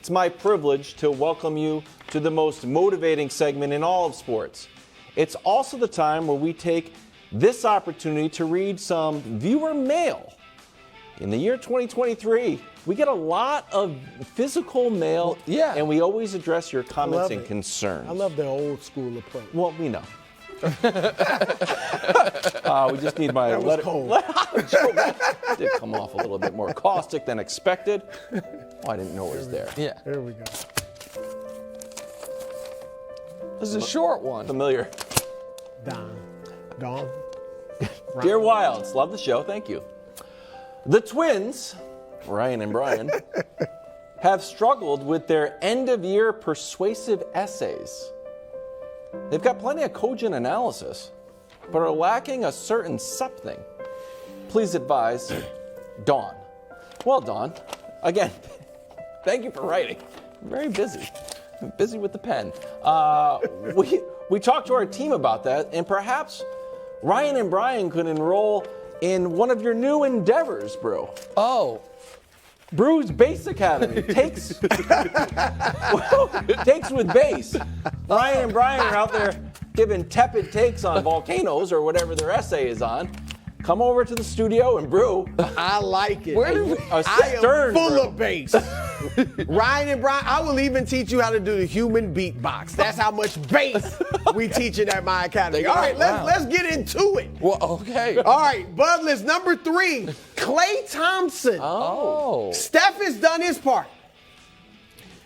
it's my privilege to welcome you to the most motivating segment in all of sports. It's also the time where we take this opportunity to read some viewer mail. In the year 2023, we get a lot of physical mail, and we always address your comments and concerns. I love the old school approach. Well, we know. We just need my that was cold. Did come off a little bit more caustic than expected. Oh, I didn't know it was there. Yeah. There we go. This is a short one. Familiar. Dawn. Dear Wilds, love the show. Thank you. The twins, Ryan and Brian, have struggled with their end-of-year persuasive essays. They've got plenty of cogent analysis, but are lacking a certain something. Please advise, Dawn. Well, Dawn, again, thank you for writing. I'm very busy. I'm busy with the pen. We talked to our team about that, and perhaps Ryan and Brian could enroll in one of your new endeavors, bro. Oh. Brew's Bass Academy. Takes with bass. Ryan and Brian are out there giving tepid takes on volcanoes or whatever their essay is on. Come over to the studio and brew. I like it. Where do we, I am full of bass. Ryan and Brian, I will even teach you how to do the human beatbox. That's how much bass we teaching at my academy. All right, let's get into it. Well, okay. All right, Bud list number 3, Klay Thompson. Oh. Steph has done his part.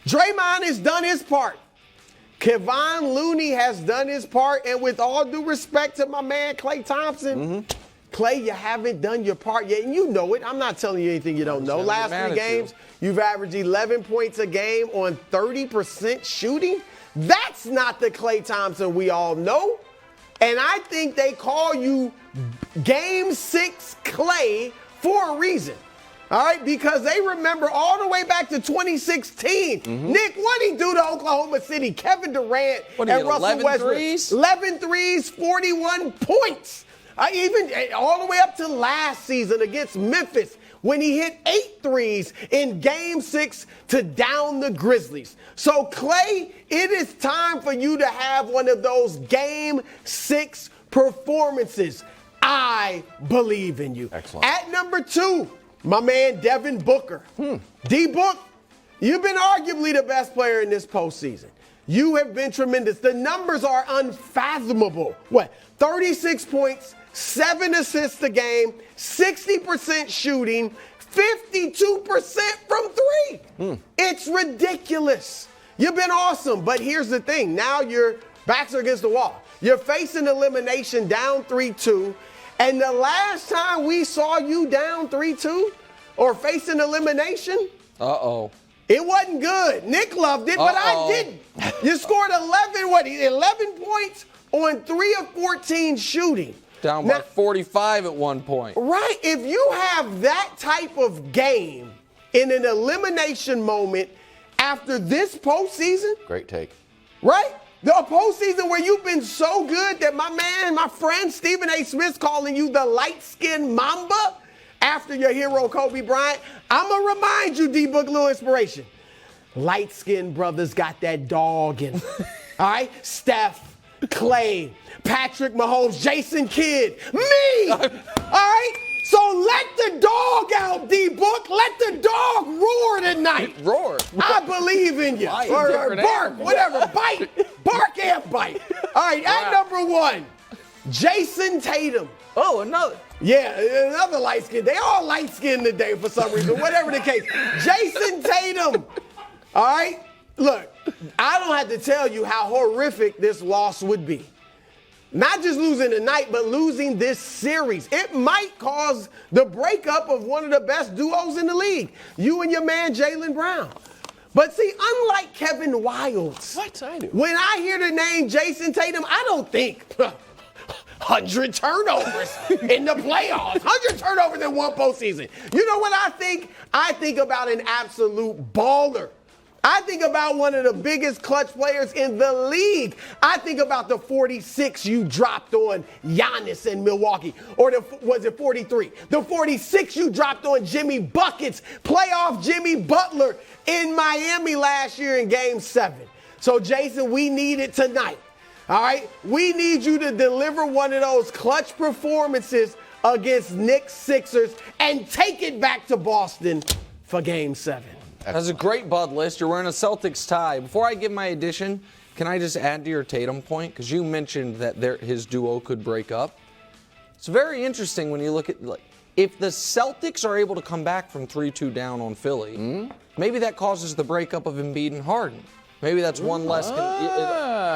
Draymond has done his part. Kevon Looney has done his part. And with all due respect to my man Klay Thompson, Klay, you haven't done your part yet, and you know it. I'm not telling you anything you don't know. Last 3 games, you've averaged 11 points a game on 30% shooting. That's not the Klay Thompson we all know. And I think they call you Game 6 Klay for a reason. All right, because they remember all the way back to 2016. Nick, what did he do to Oklahoma City? Kevin Durant and Russell Westbrook. 11 threes, 41 points. Even all the way up to last season against Memphis when he hit 8 threes in Game 6 to down the Grizzlies. So, Klay, it is time for you to have one of those Game 6 performances. I believe in you. Excellent. At number 2, my man Devin Booker. D-Book, you've been arguably the best player in this postseason. You have been tremendous. The numbers are unfathomable. 36 points, 7 assists a game, 60% shooting, 52% from 3. It's ridiculous. You've been awesome, but here's the thing. Now your backs are against the wall. You're facing elimination down 3-2, and the last time we saw you down 3-2 or facing elimination, it wasn't good. Nick loved it, but I didn't. You scored 11 points on 3 of 14 shooting. Down by 45 at one point. Right. If you have that type of game in an elimination moment after this postseason. Great take. Right? The postseason where you've been so good that my friend Stephen A. Smith's calling you the light-skinned Mamba after your hero Kobe Bryant. I'm going to remind you, D-Book, little inspiration. Light-skinned brothers got that dog in. All right? Steph, Klay, Patrick Mahomes, Jayson Kidd, me! All right? So let the dog out, D-Book. Let the dog roar tonight. Roar. I believe in you. Or bark, whatever. Bite. Bark and bite. All right, at number 1, Jayson Tatum. Oh, another. Yeah, another light skin. They all light skinned today for some reason, whatever the case. Jayson Tatum. All right? Look, I don't have to tell you how horrific this loss would be. Not just losing tonight, but losing this series. It might cause the breakup of one of the best duos in the league. You and your man, Jaylen Brown. But see, unlike Kevin Wilds, when I hear the name Jayson Tatum, I don't think 100 turnovers in the playoffs. 100 turnovers in one postseason. You know what I think? I think about an absolute baller. I think about one of the biggest clutch players in the league. I think about the 46 you dropped on Giannis in Milwaukee. Or was it 43? The 46 you dropped on Jimmy Buckets, playoff Jimmy Butler in Miami last year in Game 7. So, Jayson, we need it tonight. All right? We need you to deliver one of those clutch performances against Knicks Sixers and take it back to Boston for Game 7. That's a great Bud list. You're wearing a Celtics tie. Before I give my addition, can I just add to your Tatum point? Because you mentioned that his duo could break up. It's very interesting when you look at, if the Celtics are able to come back from 3-2 down on Philly, maybe that causes the breakup of Embiid and Harden. Maybe that's one less.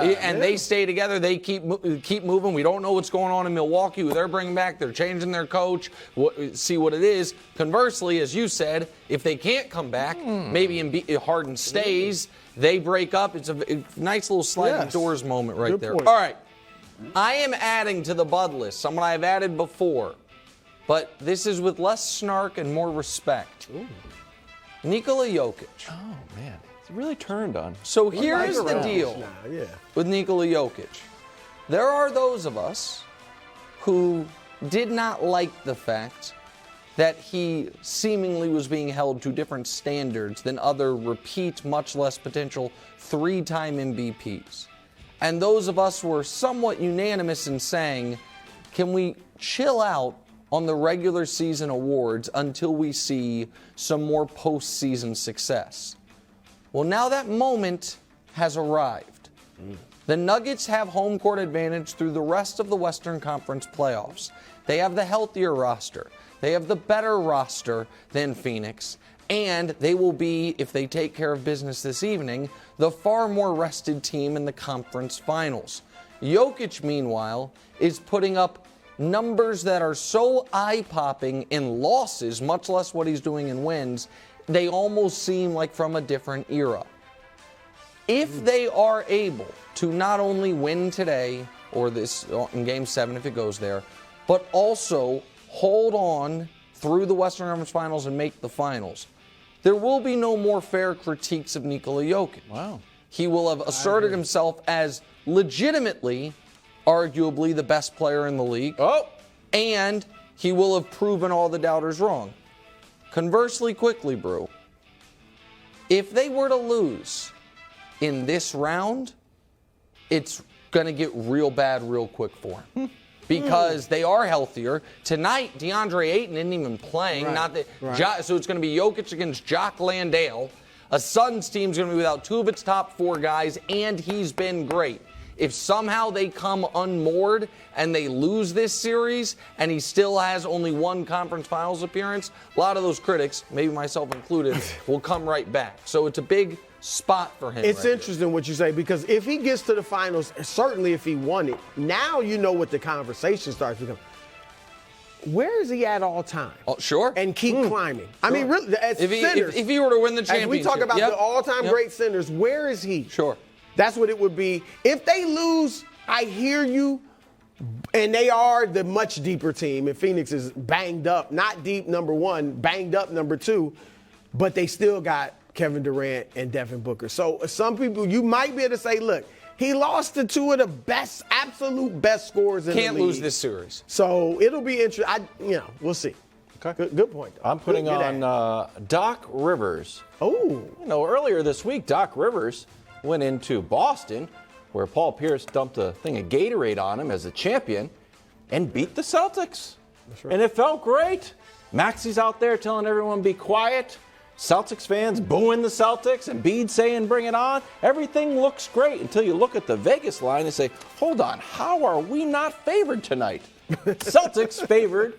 They stay together. They keep moving. We don't know what's going on in Milwaukee, who they're bringing back. They're changing their coach. See what it is. Conversely, as you said, if they can't come back, maybe Harden stays. They break up. It's a nice little sliding doors moment right there. Point. All right. I am adding to the Bud list someone I've added before, but this is with less snark and more respect. Ooh. Nikola Jokic. Oh, man. Really turned on. So here's the deal with Nikola Jokic. There are those of us who did not like the fact that he seemingly was being held to different standards than other repeat, much less potential, 3-time MVPs. And those of us were somewhat unanimous in saying, can we chill out on the regular season awards until we see some more postseason success? Well, now that moment has arrived. The Nuggets have home court advantage through the rest of the Western Conference playoffs. They have the healthier roster. They have the better roster than Phoenix. And they will be, if they take care of business this evening, the far more rested team in the conference finals. Jokic, meanwhile, is putting up numbers that are so eye-popping in losses, much less what he's doing in wins, they almost seem like from a different era. If they are able to not only win today, or this in Game 7 if it goes there, but also hold on through the Western Conference Finals and make the finals, there will be no more fair critiques of Nikola Jokic. Wow. He will have asserted himself as legitimately, arguably, the best player in the league. Oh! And he will have proven all the doubters wrong. Conversely, quickly, Brew, if they were to lose in this round, it's going to get real bad real quick for him. Because they are healthier. Tonight, DeAndre Ayton isn't even playing. So it's going to be Jokic against Jock Landale. A Suns team's going to be without 2 of its top 4 guys, and he's been great. If somehow they come unmoored and they lose this series and he still has only 1 conference finals appearance, a lot of those critics, maybe myself included, will come right back. So it's a big spot for him. It's interesting what you say, because if he gets to the finals, certainly if he won it, now you know what the conversation starts to become. Where is he at all time? Oh, sure. And keep climbing. I mean, really, as centers. If he were to win the championship. As we talk about the all-time great centers, where is he? Sure. That's what it would be. If they lose, I hear you, and they are the much deeper team, and Phoenix is banged up, not deep, number 1, banged up, number 2, but they still got Kevin Durant and Devin Booker. So some people, you might be able to say, look, he lost to 2 of the best, absolute best scorers in the league. Can't lose this series. So it'll be interesting. We'll see. Okay. Good point, though. I'm putting on Doc Rivers. Oh. Earlier this week, Doc Rivers went into Boston, where Paul Pierce dumped a thing of Gatorade on him as a champion, and beat the Celtics. That's right. And it felt great. Maxi's out there telling everyone be quiet. Celtics fans booing the Celtics, and Embiid saying bring it on. Everything looks great until you look at the Vegas line and say, hold on, how are we not favored tonight? Celtics favored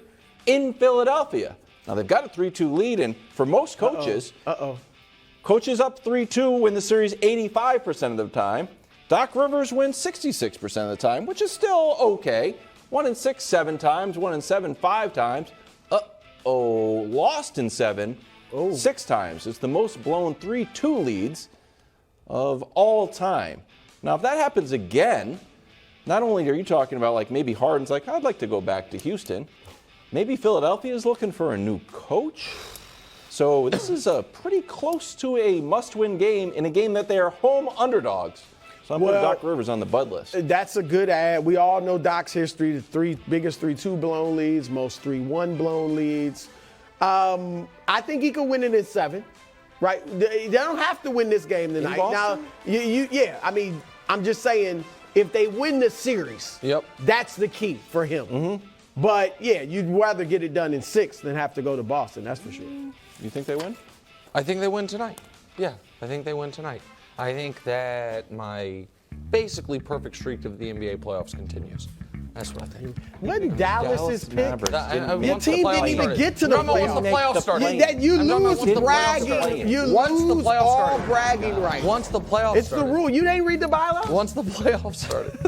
in Philadelphia. Now they've got a 3-2 lead, and for most coaches, coaches up 3-2 win the series 85% of the time. Doc Rivers wins 66% of the time, which is still okay. 1 in 6, 7 times. 1 in 7, 5 times. Lost in 7, 6 times. It's the most blown 3-2 leads of all time. Now, if that happens again, not only are you talking about like maybe Harden's like, I'd like to go back to Houston. Maybe Philadelphia is looking for a new coach. So this is pretty close to a must-win game in a game that they are home underdogs. So I'm putting Doc Rivers on the Bud list. That's a good ad. We all know Doc's history, the biggest 3-2 blown leads, most 3-1 blown leads. I think he could win it in 7, right? They don't have to win this game tonight. Now, I mean, I'm just saying, if they win the series, that's the key for him. Mm-hmm. But, yeah, you'd rather get it done in 6 than have to go to Boston, that's for sure. You think they win? I think they win tonight. Yeah, I think they win tonight. I think that my basically perfect streak of the NBA playoffs continues. That's what I think. Wasn't Dallas's pick? Your Once team didn't even get to the playoffs. Once the playoffs started. You lose bragging. You lose all bragging rights. Once the playoffs started. It's the rule. You didn't read the bylaws? Once the playoffs started.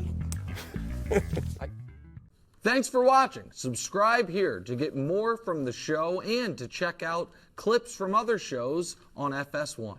Thanks for watching. Subscribe here to get more from the show and to check out clips from other shows on FS1.